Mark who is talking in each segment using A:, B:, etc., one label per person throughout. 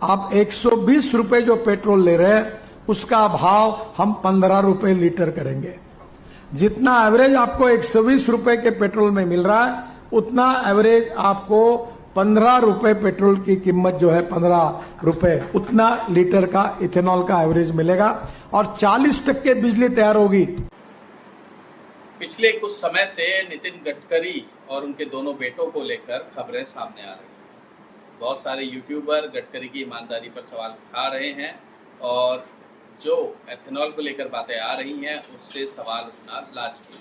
A: आप 120 रुपए जो पेट्रोल ले रहे हैं उसका भाव हम 15 रुपए लीटर करेंगे। जितना एवरेज आपको 120 रुपए के पेट्रोल में मिल रहा है उतना एवरेज आपको 15 रुपए पेट्रोल की कीमत जो है 15 रुपए उतना लीटर का इथेनॉल का एवरेज मिलेगा और 40% बिजली तैयार होगी।
B: पिछले कुछ समय से नितिन गडकरी और उनके दोनों बेटों को लेकर खबरें सामने आ रही हैं। बहुत सारे यूट्यूबर गडकरी की ईमानदारी पर सवाल उठा रहे हैं और जो एथेनॉल को लेकर बातें आ रही हैं उससे सवाल उठना लाजमी।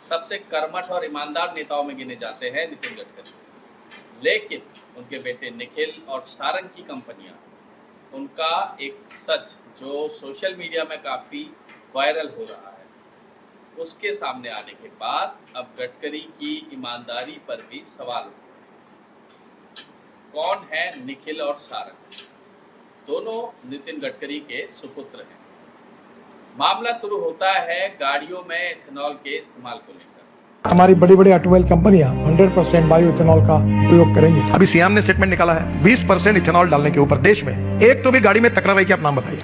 B: सबसे कर्मठ और ईमानदार नेताओं में गिने जाते हैं नितिन गडकरी, लेकिन उनके बेटे निखिल और सारंग की कंपनियां, उनका एक सच जो सोशल मीडिया में काफ़ी वायरल हो रहा है, उसके सामने आने के बाद अब गडकरी की ईमानदारी पर भी सवाल उठे हैं। कौन है निखिल और सारंग? दोनों नितिन गडकरी के सुपुत्र हैं। मामला शुरू होता है गाड़ियों में एथेनॉल के इस्तेमाल को लेकर।
A: हमारी बड़ी बड़ी ऑटोमोबाइल कंपनियां 100% बायो इथेनॉल का प्रयोग करेंगी।
C: अभी सीएम ने स्टेटमेंट निकाला है 20% इथेनॉल डालने के ऊपर देश में एक तो भी गाड़ी में टकरा रही कि आप नाम बताइए।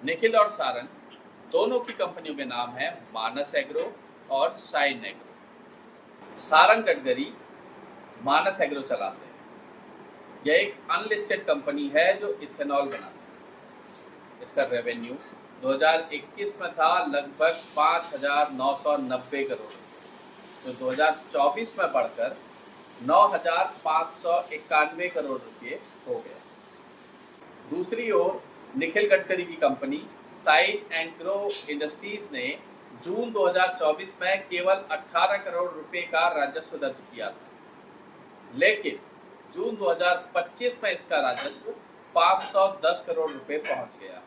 B: निखिल और सारंग दोनों की कंपनियों के नाम है मानस एग्रो और साइन एग्रो। सारंग गडकरी मानस एग्रो चलाते हैं। यह एक अनलिस्टेड कंपनी है जो इथेनॉल बनाती है। इसका रेवेन्यू 2021 में था लगभग 5,990 करोड़, जो 2024 में बढ़कर 9,591 करोड़ रुपये हो गया। दूसरी ओर निखिल गडकरी की कंपनी साइन एग्रो इंडस्ट्रीज ने जून 2024 में केवल 18 करोड़ रुपए का राजस्व दर्ज किया था, लेकिन जून 2025 में इसका राजस्व 510 करोड़ रुपए पहुंच गया,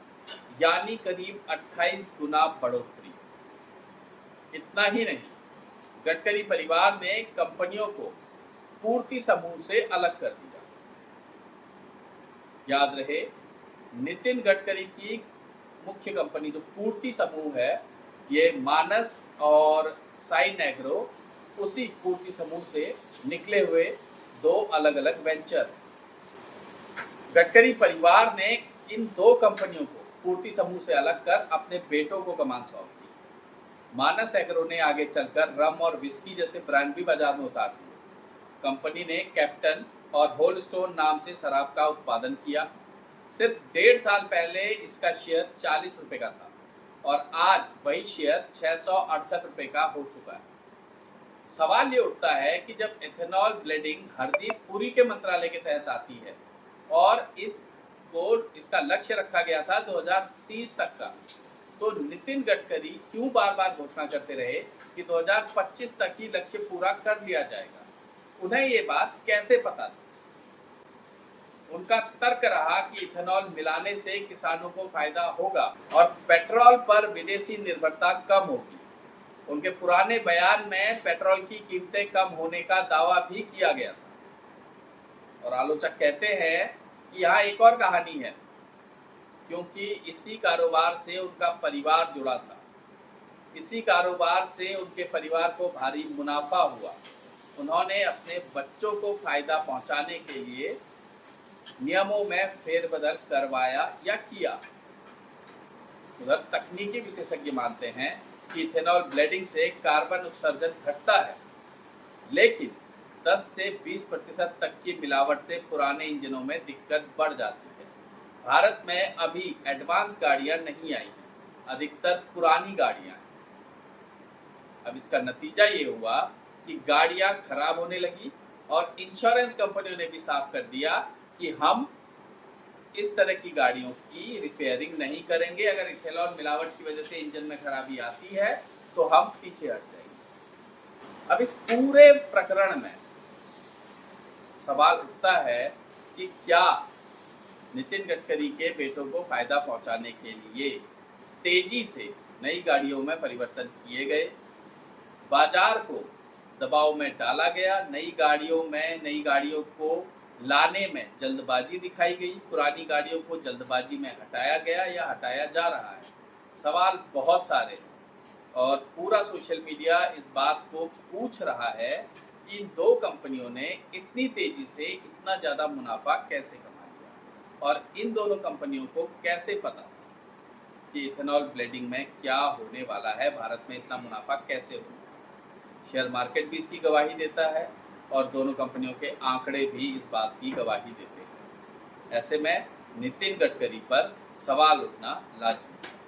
B: यानी करीब 28 गुना बढ़ोतरी। इतना ही नहीं, गडकरी परिवार ने कंपनियों को पूर्ति समूह से अलग कर दिया। याद रहे, नितिन गडकरी की मुख्य कंपनी जो पूर्ति समूह है, ये मानस और साइन एग्रो उसी पूर्ति समूह से निकले हुए दो अलग अलग वेंचर। गडकरी परिवार ने इन दो कंपनियों को पूर्ति समूह से अलग कर अपने बेटों को कमान सौंप दी। मानस एग्रो ने आगे चलकर रम और विस्की जैसे ब्रांड भी बाजार में उतार दिए। कंपनी ने कैप्टन और होल्ड स्टोन नाम से शराब का उत्पादन किया। सिर्फ 1.5 साल पहले इसका शेयर 40 रुपए का था और आज वही शेयर 668 रुपए का हो चुका है। सवाल ये उठता है कि जब एथेनॉल ब्लेंडिंग हरदीप पुरी के मंत्रालय के तहत आती है और इसका लक्ष्य रखा गया था 2030 तक का, तो नितिन गडकरी क्यों बार बार घोषणा करते रहे कि 2025 तक ही लक्ष्य पूरा कर लिया जाएगा? उन्हें ये बात कैसे पता थी? उनका तर्क रहा कि इथेनॉल मिलाने से किसानों को फायदा होगा और पेट्रोल पर विदेशी निर्भरता कम होगी। उनके पुराने बयान में पेट्रोल की कीमतें कम होने का दावा भी किया गया था। और आलोचक कहते हैं कि यहाँ एक और कहानी है, क्योंकि इसी कारोबार से उनका परिवार जुड़ा था। इसी कारोबार से उनके परिवार को भारी मुनाफा हुआ। उन्होंने अपने बच्चों को फायदा पहुंचाने के लिए नियमों में फेरबदल करवाया या किया। उधर तकनीकी विशेषज्ञ मानते हैं कि इथेनॉल ब्लेंडिंग से कार्बन उत्सर्जन घटता है, लेकिन 10 से 20% तक की मिलावट से पुराने इंजनों में दिक्कत बढ़ जाती है। भारत में अभी एडवांस गाड़ियां नहीं आई हैं, अधिकतर पुरानी गाड़ियां हैं। अब इसका नतीजा ये हुआ कि गाड़ियां खराब होने लगी और इंश्योरेंस कंपनियों ने भी साफ कर दिया कि हम इस तरह की गाड़ियों की रिपेयरिंग नहीं करेंगे। अगर इथेनॉल मिलावट की वजह से इंजन में खराबी आती है तो हम पीछे हट जाएंगे। अब इस पूरे प्रकरण में सवाल उठता है कि क्या नितिन गडकरी के बेटों को फायदा पहुंचाने के लिए तेजी से नई गाड़ियों में परिवर्तन किए गए, बाजार को दबाव में डाला गया, नई गाड़ियों को लाने में जल्दबाजी दिखाई गई, पुरानी गाड़ियों को जल्दबाजी में हटाया गया या हटाया जा रहा है। सवाल बहुत सारे हैं और पूरा सोशल मीडिया इस बात को पूछ रहा है कि इन दो कंपनियों ने इतनी तेजी से इतना ज़्यादा मुनाफा कैसे कमा लिया और इन दोनों कंपनियों को कैसे पता कि इथेनॉल ब्लेंडिंग में क्या होने वाला है, भारत में इतना मुनाफा कैसे होगा। शेयर मार्केट भी इसकी गवाही देता है और दोनों कंपनियों के आंकड़े भी इस बात की गवाही देते हैं। ऐसे में नितिन गडकरी पर सवाल उठना लाजमी है।